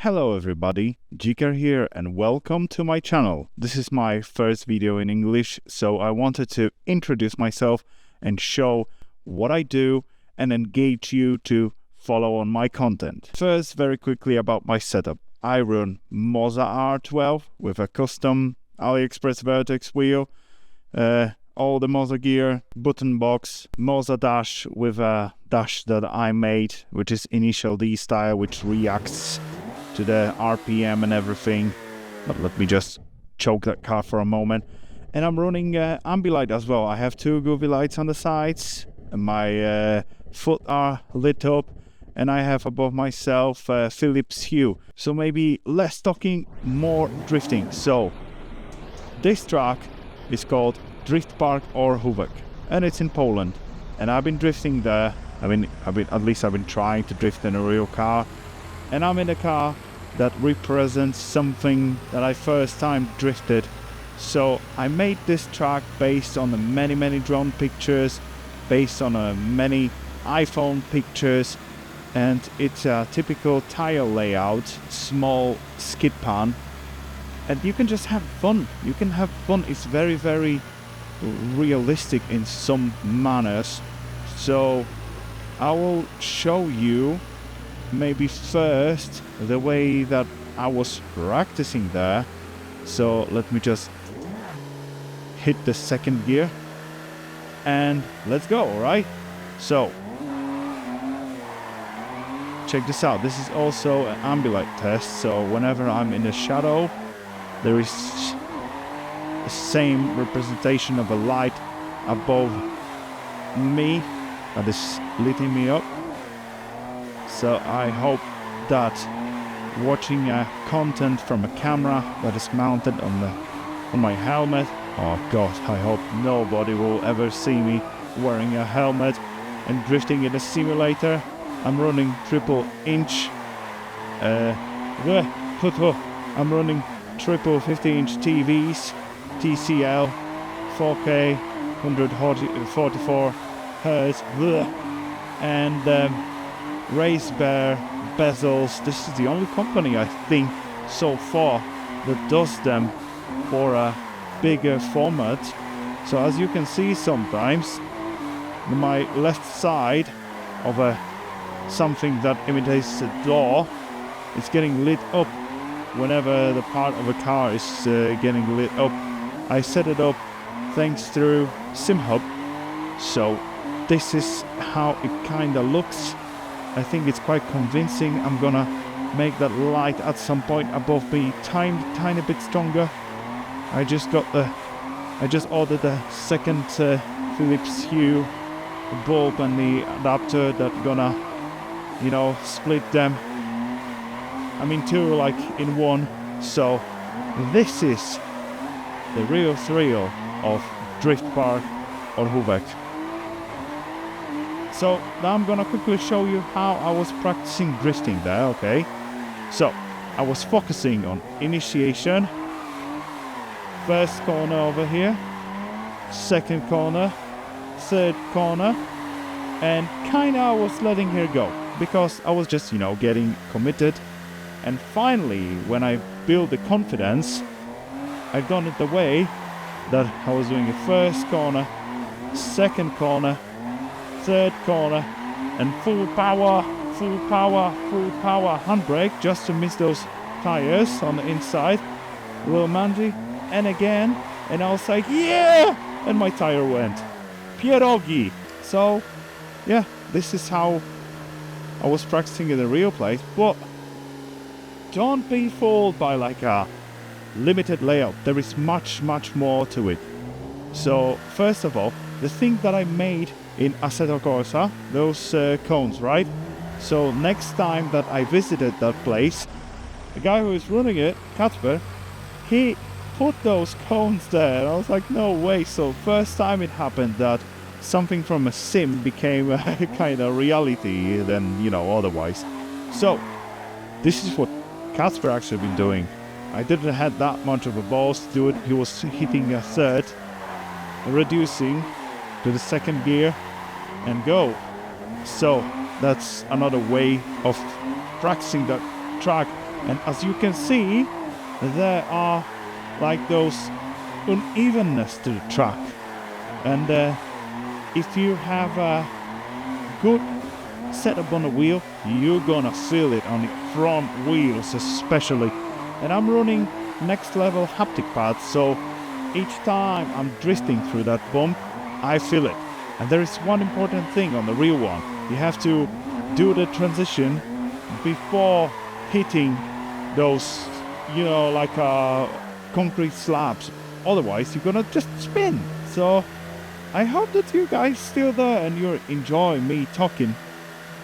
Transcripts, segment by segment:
Hello everybody, Jiker here and welcome to my channel. This is my first video in English, so I wanted to introduce myself and show what I do and engage you to follow on my content. First, very quickly about my setup. I run Moza R12 with a custom AliExpress Vertex wheel, all the Moza gear, button box, Moza dash with a dash that I made, which is initial D style, which reacts to the RPM and everything. But let me just choke that car for a moment. And I'm running ambilight as well. I have two groovy lights on the sides, and my foot are lit up, and I have above myself Philips Hue. So maybe less talking, more drifting. So this track is called Park Orchówek, and it's in Poland. And I've been drifting there. I've been trying to drift in a real car, and I'm in a car that represents something that I first time drifted. So I made this track based on the many drone pictures, based on many iPhone pictures, and it's a typical tire layout, small skid pan, and you can just have fun. You can have fun. It's very realistic in some manners. So I will show you maybe first the way that I was practicing there. So let me just hit the second gear and let's go. All right, so check this out. This is also an ambilight test, so whenever I'm in the shadow there is the same representation of a light above me that is lighting me up. So I hope that watching content from a camera that is mounted on my helmet, oh god, I hope nobody will ever see me wearing a helmet and drifting in a simulator. I'm running triple inch I'm running triple 50-inch TVs, TCL, 4K, 144 Hz, and race bear bezels. This is the only company I think so far that does them for a bigger format. So as you can see, sometimes my left side of something that imitates a door is getting lit up whenever the part of a car is getting lit up. I set it up thanks through SimHub, so this is how it kinda looks. I think it's quite convincing. I'm gonna make that light at some point above me tiny bit stronger. I just ordered the second Philips Hue bulb and the adapter that gonna, split them. I mean two like in one. So this is the real thrill of Park Orchówek. So now I'm gonna quickly show you how I was practicing drifting there, okay? So I was focusing on initiation, first corner over here, second corner, third corner, and kinda I was letting her go because I was just, getting committed. And finally, when I built the confidence, I've done it the way that I was doing the first corner, second corner, third corner, and full power handbrake just to miss those tires on the inside, a little mangy, and again, and I was like, yeah, and my tire went pierogi. So yeah, this is how I was practicing in the real place. But don't be fooled by like a limited layout. There is much more to it. So first of all, the thing that I made in assetto, those cones, right? So next time that I visited that place, the guy who was running it, Kacper, he put those cones there, and I was like, no way. So first time it happened that something from a sim became a kind of reality than, otherwise. So this is what Kacper actually been doing. I didn't have that much of a balls to do it. He was hitting a third, reducing to the second gear and go. So that's another way of practicing that track And as you can see, there are like those unevenness to the track. And if you have a good setup on the wheel, you're gonna feel it on the front wheels especially. And I'm running next level haptic pads, so each time I'm drifting through that bump, I feel it. And there is one important thing on the real one. You have to do the transition before hitting those, like concrete slabs. Otherwise, you're gonna just spin. So I hope that you guys still there and you're enjoying me talking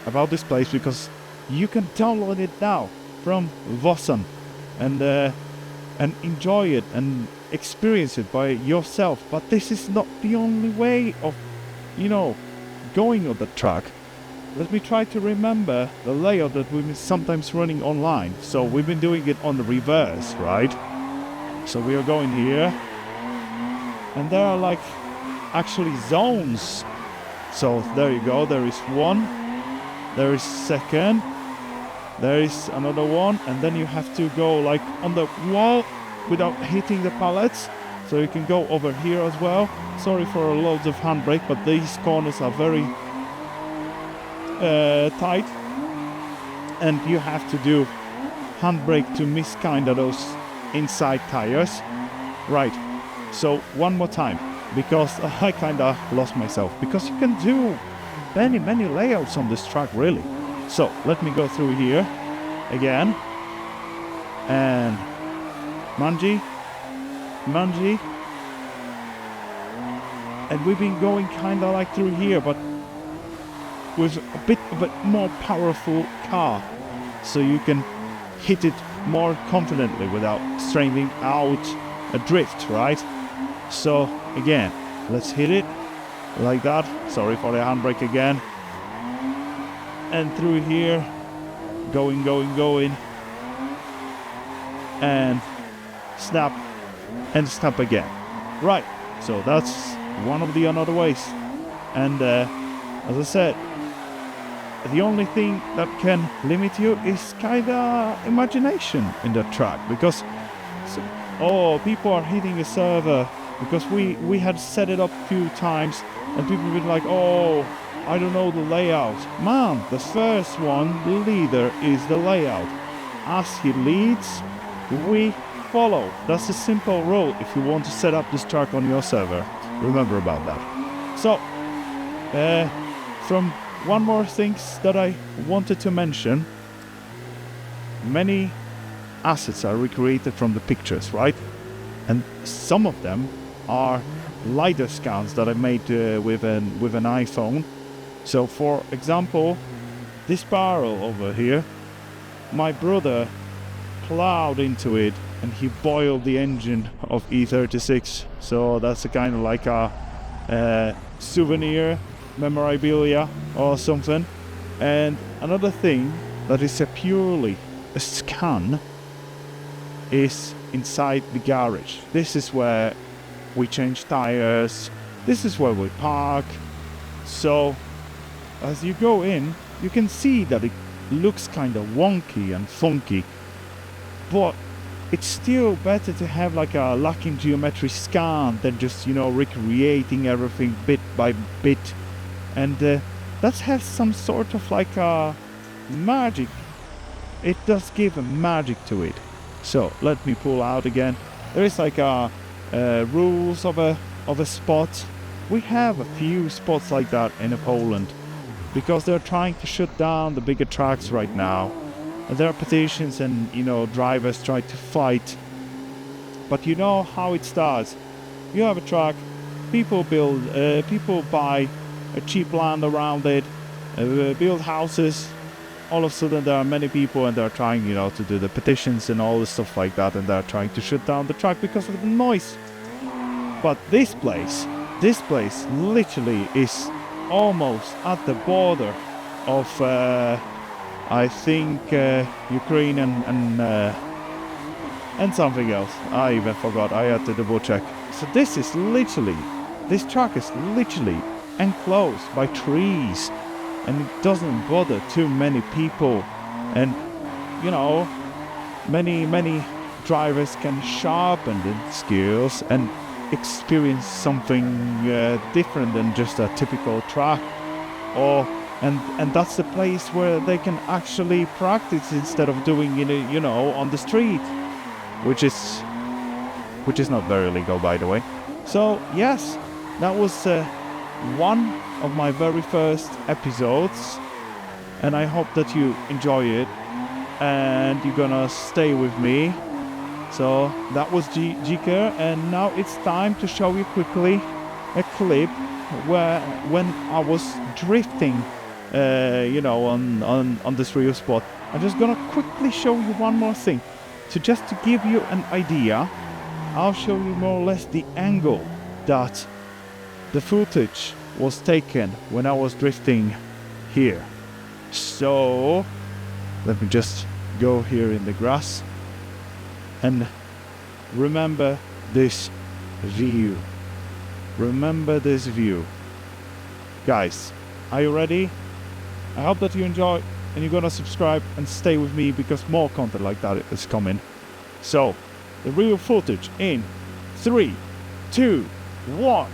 about this place, because you can download it now from Vossen and enjoy it and experience it by yourself. But this is not the only way of, going on the track. Let me try to remember the layout that we've been sometimes running online. So we've been doing it on the reverse, right? So we are going here, and there are like actually zones. So there you go, there is one, there is second, there is another one, and then you have to go like on the wall without hitting the pallets. So you can go over here as well. Sorry for loads of handbrake, but these corners are very tight, and you have to do handbrake to miss kind of those inside tires. Right, so one more time, because I kind of lost myself, because you can do many layouts on this track really. So let me go through here again, and Manji, and we've been going kind of like through here, but with a bit of a more powerful car, so you can hit it more confidently without straining out a drift, right? So again, let's hit it like that. Sorry for the handbrake again. And through here, going, and snap, and snap again. Right, so that's one of the other ways. And as I said, the only thing that can limit you is kinda imagination in the track, because people are hitting a server, because we had set it up a few times and people were like, I don't know the layout. Man, the first one, the leader, is the layout. As he leads, we follow. That's a simple rule if you want to set up this track on your server. Remember about that. So from one more things that I wanted to mention, many assets are recreated from the pictures, right? And some of them are LiDAR scans that I made with an iPhone. So for example, this barrel over here, my brother plowed into it and he boiled the engine of E36. So that's a kind of like a souvenir, memorabilia or something. And another thing that is purely a scan is inside the garage. This is where we change tires, this is where we park. So as you go in, you can see that it looks kind of wonky and funky, but it's still better to have like a lacking geometry scan than just, recreating everything bit by bit. And that has some sort of like a magic. It does give a magic to it. So let me pull out again. There is like a rules of a spot. We have a few spots like that in Poland, because they're trying to shut down the bigger tracks right now. And there are petitions and drivers try to fight. But you know how it starts. You have a track, people buy a cheap land around it, build houses. All of a sudden there are many people and they're trying, to do the petitions and all the stuff like that, and they're trying to shut down the track because of the noise. But this place literally is almost at the border of, I think, Ukraine and something else. I even forgot, I had to double check. So this track is literally enclosed by trees, and it doesn't bother too many people. And many drivers can sharpen their skills and experience something different than just a typical track, or and that's the place where they can actually practice instead of doing it, on the street, which is not very legal, by the way. So yes, that was one of my very first episodes, and I hope that you enjoy it and you're gonna stay with me. So that was Jiker, and now it's time to show you quickly a clip when I was drifting, on this real spot. I'm just gonna quickly show you one more thing. So just to give you an idea, I'll show you more or less the angle that the footage was taken when I was drifting here. So let me just go here in the grass and remember this view. Remember this view. Guys, are you ready? I hope that you enjoy and you're gonna subscribe and stay with me because more content like that is coming. So, the real footage in 3, 2, 1.